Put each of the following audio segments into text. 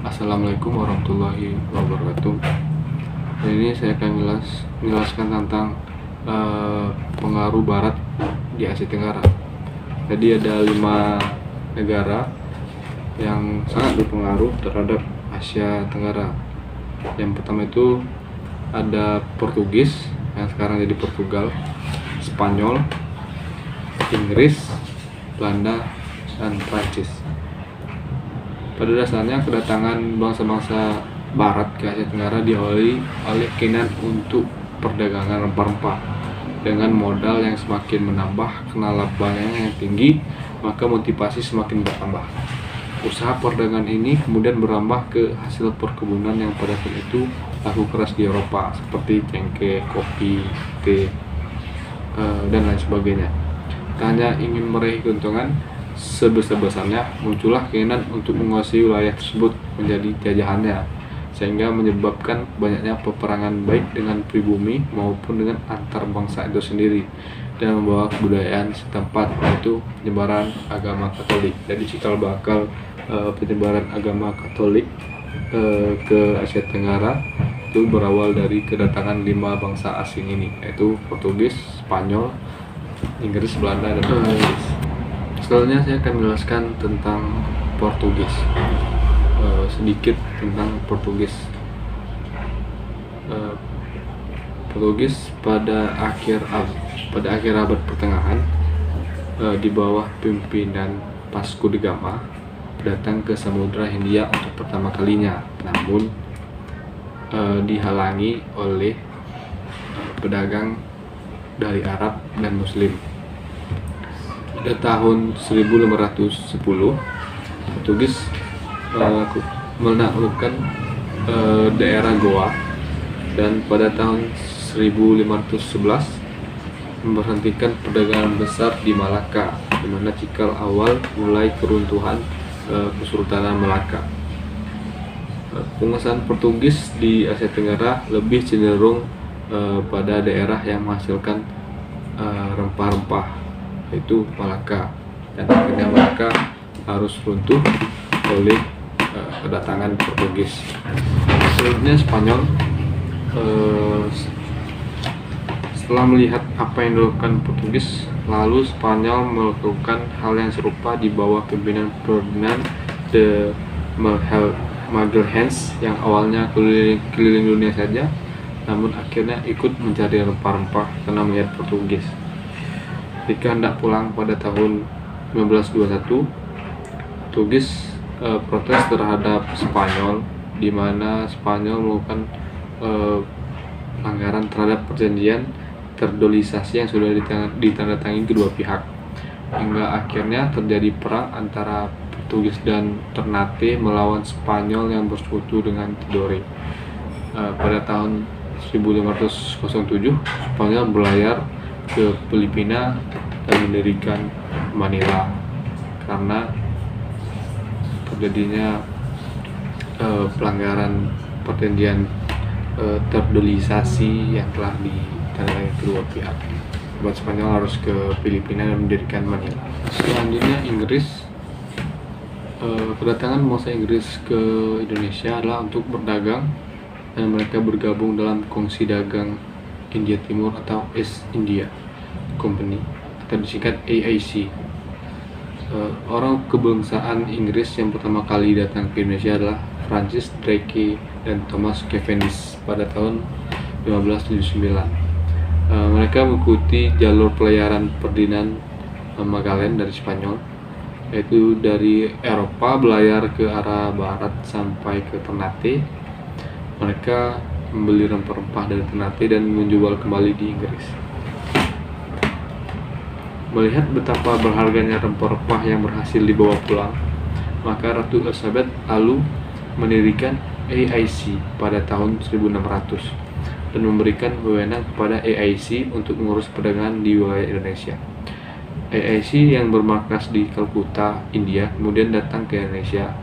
Assalamualaikum warahmatullahi wabarakatuh. Hari ini saya akan menjelaskan tentang pengaruh Barat di Asia Tenggara. Jadi ada 5 negara yang sangat berpengaruh terhadap Asia Tenggara. Yang pertama itu ada Portugis yang sekarang jadi Portugal, Spanyol, Inggris, Belanda, dan Prancis. Pada dasarnya kedatangan bangsa-bangsa Barat ke Asia Tenggara diawali oleh keinginan untuk perdagangan rempah-rempah. Dengan modal yang semakin menambah, penalabannya yang tinggi, maka motivasi semakin bertambah. Usaha perdagangan ini kemudian berambah ke hasil perkebunan yang pada saat itu laku keras di Eropa, seperti cengkeh, kopi, teh, dan lain sebagainya. Tak hanya ingin meraih keuntungan sebesar-besarnya, muncullah keinginan untuk menguasai wilayah tersebut menjadi jajahannya, sehingga menyebabkan banyaknya peperangan baik dengan pribumi maupun dengan antar bangsa itu sendiri, dan membawa kebudayaan setempat, yaitu penyebaran agama Katolik. Jadi cikal bakal penyebaran agama Katolik ke Asia Tenggara itu berawal dari kedatangan 5 bangsa asing ini, yaitu Portugis, Spanyol, Inggris, Belanda, dan Prancis. Selanjutnya saya akan menjelaskan tentang Portugis. Sedikit tentang Portugis. Portugis pada akhir abad pertengahan, di bawah pimpinan Vasco da Gama, datang ke Samudra Hindia untuk pertama kalinya, namun dihalangi oleh pedagang dari Arab dan Muslim. Pada tahun 1510, Portugis menaklukkan daerah Goa, dan pada tahun 1511 memberhentikan perdagangan besar di Malaka, di mana cikal awal mulai keruntuhan Kesultanan Malaka. Penguasaan Portugis di Asia Tenggara lebih cenderung pada daerah yang menghasilkan rempah-rempah, yaitu Malaka, dan akhirnya Malaka harus runtuh oleh kedatangan Portugis. Selanjutnya Spanyol. Setelah melihat apa yang dilakukan Portugis, lalu Spanyol melakukan hal yang serupa di bawah pimpinan Ferdinand de Magalhães, yang awalnya keliling dunia saja, namun akhirnya ikut mencari rempah-rempah karena melihat Portugis. Ketika hendak pulang pada tahun 1521, Portugis protes terhadap Spanyol, di mana Spanyol melakukan pelanggaran terhadap perjanjian terdolisasi yang sudah ditandatangani kedua pihak, hingga akhirnya terjadi perang antara Portugis dan Ternate melawan Spanyol yang bersekutu dengan Tidore. Pada tahun 1507, Spanyol berlayar ke Filipina dan mendirikan Manila karena terjadinya pelanggaran perjanjian terdolisasi yang telah ditandai kedua pihak. Buat Spanyol harus ke Filipina dan mendirikan Manila. Selanjutnya Inggris. Kedatangan bangsa Inggris ke Indonesia adalah untuk berdagang, dan mereka bergabung dalam Kongsi Dagang India Timur atau East India Company, atau disingkat AIC. Orang kebangsaan Inggris yang pertama kali datang ke Indonesia adalah Francis Drake dan Thomas Cavendish pada tahun 1579. Mereka mengikuti jalur pelayaran Ferdinand Magellan dari Spanyol, yaitu dari Eropa berlayar ke arah barat sampai ke Ternate. Mereka membeli rempah-rempah dari Ternate dan menjual kembali di Inggris. Melihat betapa berharganya rempah-rempah yang berhasil dibawa pulang, maka Ratu Elizabeth lalu mendirikan AIC pada tahun 1600 dan memberikan wewenang kepada AIC untuk mengurus perdagangan di wilayah Indonesia. AIC yang bermarkas di Kalkuta, India, kemudian datang ke Indonesia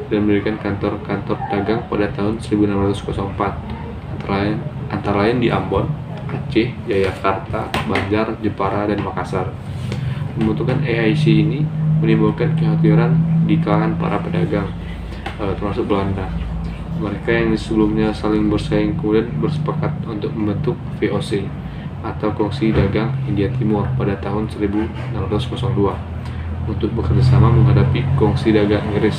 dan mendirikan kantor-kantor dagang pada tahun 1604, antara lain di Ambon, Aceh, Yogyakarta, Banjar, Jepara, dan Makassar. Pembentukan AIC ini menimbulkan kekhawatiran di kalangan para pedagang. termasuk Belanda. Mereka yang sebelumnya saling bersaing kemudian bersepakat untuk membentuk VOC atau Kongsi Dagang Hindia Timur pada tahun 1602 untuk bekerjasama menghadapi Kongsi Dagang Inggris.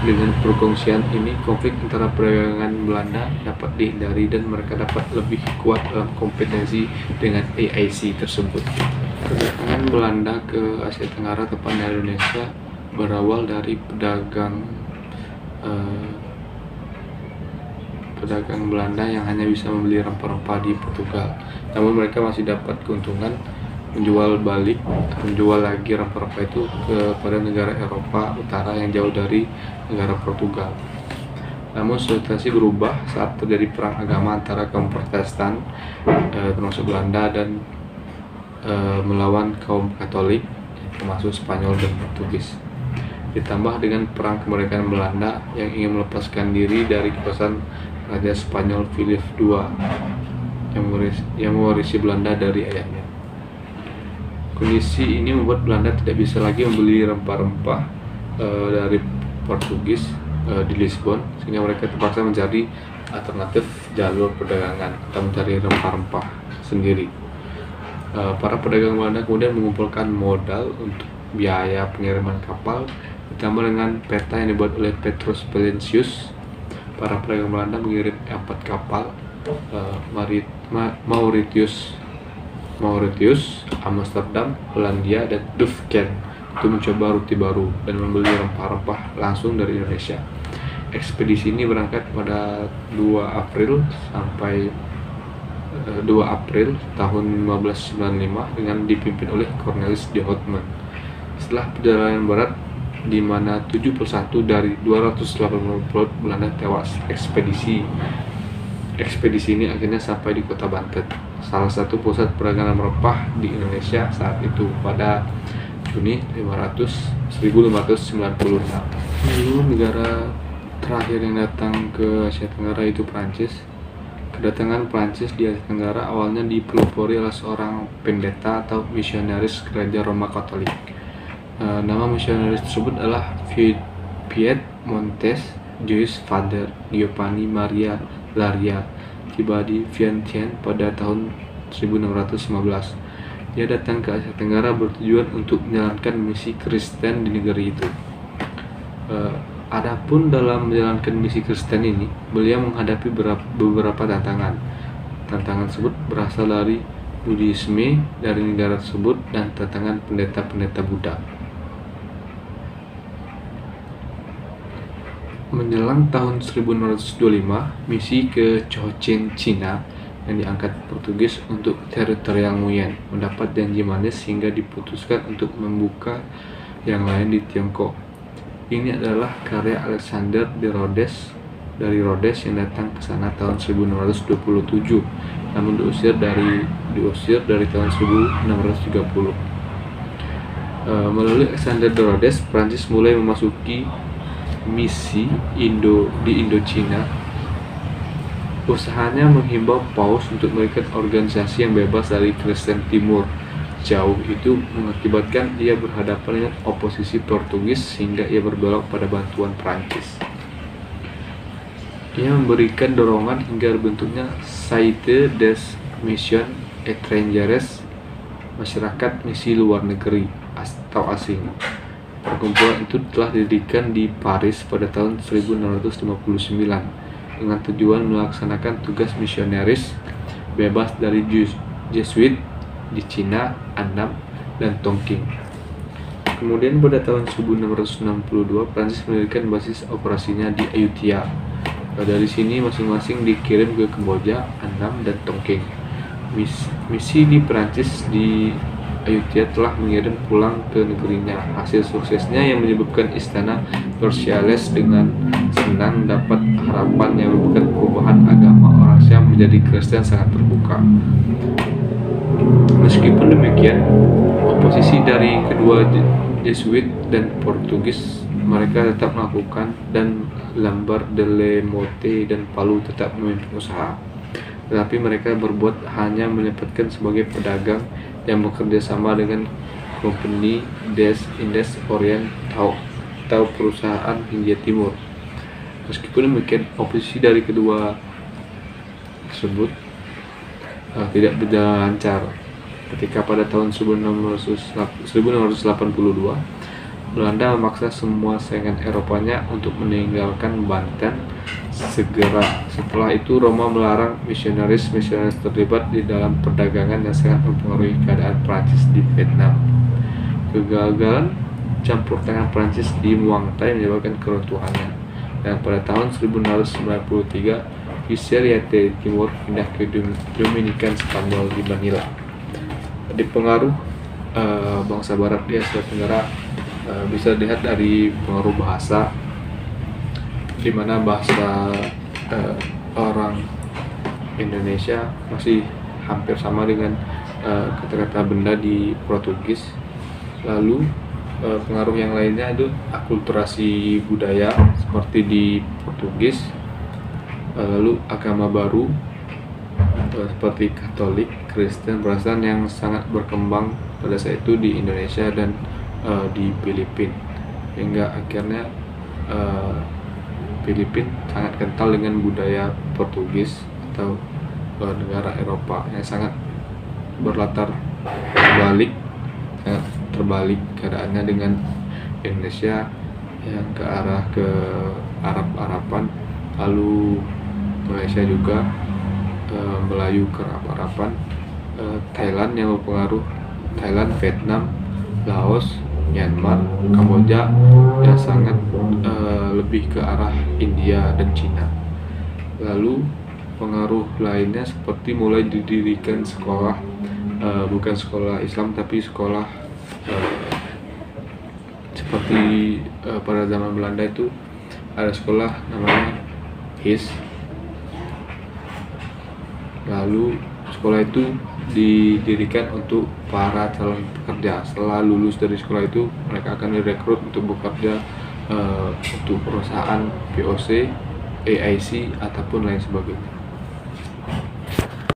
Dengan perkongsian ini, konflik antara perdagangan Belanda dapat dihindari dan mereka dapat lebih kuat dalam kompetensi dengan AIC tersebut. Kedatangan Belanda ke Asia Tenggara tepatnya Indonesia berawal dari pedagang Belanda yang hanya bisa membeli rempah-rempah di Portugal, namun mereka masih dapat keuntungan menjual lagi rempah-rempah itu kepada negara Eropa Utara yang jauh dari negara Portugal. Namun situasi berubah saat terjadi perang agama antara kaum Protestan termasuk Belanda dan melawan kaum Katolik termasuk Spanyol dan Portugis. Ditambah dengan perang kemerdekaan Belanda yang ingin melepaskan diri dari kekuasaan Raja Spanyol Philip II yang mewarisi Belanda dari ayahnya. Kondisi ini membuat Belanda tidak bisa lagi membeli rempah-rempah dari Portugis di Lisbon, sehingga mereka terpaksa mencari alternatif jalur perdagangan atau mencari rempah-rempah sendiri. Para pedagang Belanda kemudian mengumpulkan modal untuk biaya pengiriman kapal, ditambah dengan peta yang dibuat oleh Petrus Pelentius. Para pedagang Belanda mengirim 4 kapal Mauritius, Amsterdam, Hollandia, dan Duvken untuk mencoba rute baru dan membeli rempah-rempah langsung dari Indonesia. Ekspedisi ini berangkat pada 2 April tahun 1595 dengan dipimpin oleh Cornelis de Houtman. Setelah perjalanan berat di mana 71 dari 280 pelaut Belanda tewas, ekspedisi ini akhirnya sampai di kota Banten, salah satu pusat perdagangan rempah di Indonesia saat itu pada Juni 1596. Lalu negara terakhir yang datang ke Asia Tenggara itu Prancis. Kedatangan Prancis di Asia Tenggara awalnya dipelopori oleh seorang pendeta atau misionaris gereja Roma Katolik. Nama misionaris tersebut adalah Piedmontes Jewish Father Giovanni Maria Laria, tiba di Vientiane pada tahun 1615. Dia datang ke Asia Tenggara bertujuan untuk menjalankan misi Kristen di negeri itu. Adapun dalam menjalankan misi Kristen ini, beliau menghadapi beberapa tantangan. Tantangan tersebut berasal dari Buddhisme dari negara tersebut dan tantangan pendeta-pendeta Buddha. Menjelang tahun 1625, misi ke Cochin, Cina yang diangkat Portugis untuk teritorial Nguyen mendapat janji manis hingga diputuskan untuk membuka yang lain di Tiongkok. Ini adalah karya Alexander de Rhodes dari Rhodes yang datang ke sana tahun 1627, namun diusir dari tahun 1630. Melalui Alexander de Rhodes, Prancis mulai memasuki misi di Indochina. Usahanya menghimbau Paus untuk mengikat organisasi yang bebas dari Kristen Timur jauh itu mengakibatkan ia berhadapan dengan oposisi Portugis sehingga ia berbelok pada bantuan Prancis. Ia memberikan dorongan hingga bentuknya Société des Missions Étrangères, masyarakat misi luar negeri atau asing. Perkumpulan itu telah didirikan di Paris pada tahun 1659 dengan tujuan melaksanakan tugas misionaris bebas dari Jesuit di Cina, Annam, dan Tonkin. Kemudian pada tahun 1662 Prancis mendirikan basis operasinya di Ayutthaya. Dari sini masing-masing dikirim ke Kamboja, Annam, dan Tonkin. Misi di Prancis di Ayutthaya telah mengirim pulang ke negerinya hasil suksesnya yang menyebabkan istana Versailles dengan senang dapat harapan yang merupakan perubahan agama orang Siam menjadi Kristen sangat terbuka. Meskipun demikian, oposisi dari kedua Jesuit dan Portugis mereka tetap melakukan dan Lambert de la Motte dan Palu tetap memimpin usaha. Tetapi mereka berbuat hanya menyempatkan sebagai pedagang yang bekerja sama dengan Compagnie des Indes Orientaux atau perusahaan Hindia Timur. Meskipun demikian, oposisi dari kedua tersebut tidak berjalan lancar ketika pada tahun 1682 Belanda memaksa semua saingan Eropanya untuk meninggalkan Banten segera. Setelah itu Roma melarang misionaris terlibat di dalam perdagangan yang sangat mempengaruhi keadaan Prancis di Vietnam. Kegagalan campur tangan Prancis di Muang Thai menyebabkan keruntuhannya, dan pada tahun 1693 Visayas Timur pindah ke Dominikan Spanyol di Manila. Di pengaruh bangsa Barat di Asia Tenggara bisa dilihat dari pengaruh bahasa, di mana bahasa orang Indonesia masih hampir sama dengan kata-kata benda di Portugis. Lalu pengaruh yang lainnya itu akulturasi budaya seperti di Portugis, lalu agama baru seperti Katolik, Kristen, Protestan yang sangat berkembang pada saat itu di Indonesia dan di Filipina, hingga akhirnya Filipina sangat kental dengan budaya Portugis atau negara Eropa yang sangat berlatar terbalik keadaannya dengan Indonesia yang ke arah ke Arab-Araban, lalu Malaysia juga Melayu ke Arab-Araban, Thailand yang berpengaruh, Thailand, Vietnam, Laos, Myanmar, Kamboja yang sangat lebih ke arah India dan Cina. Lalu pengaruh lainnya seperti mulai didirikan sekolah, bukan sekolah Islam tapi sekolah seperti pada zaman Belanda itu ada sekolah namanya HIS. Lalu sekolah itu didirikan untuk para calon pekerja. Setelah lulus dari sekolah itu, mereka akan direkrut untuk bekerja untuk perusahaan VOC, AIC ataupun lain sebagainya.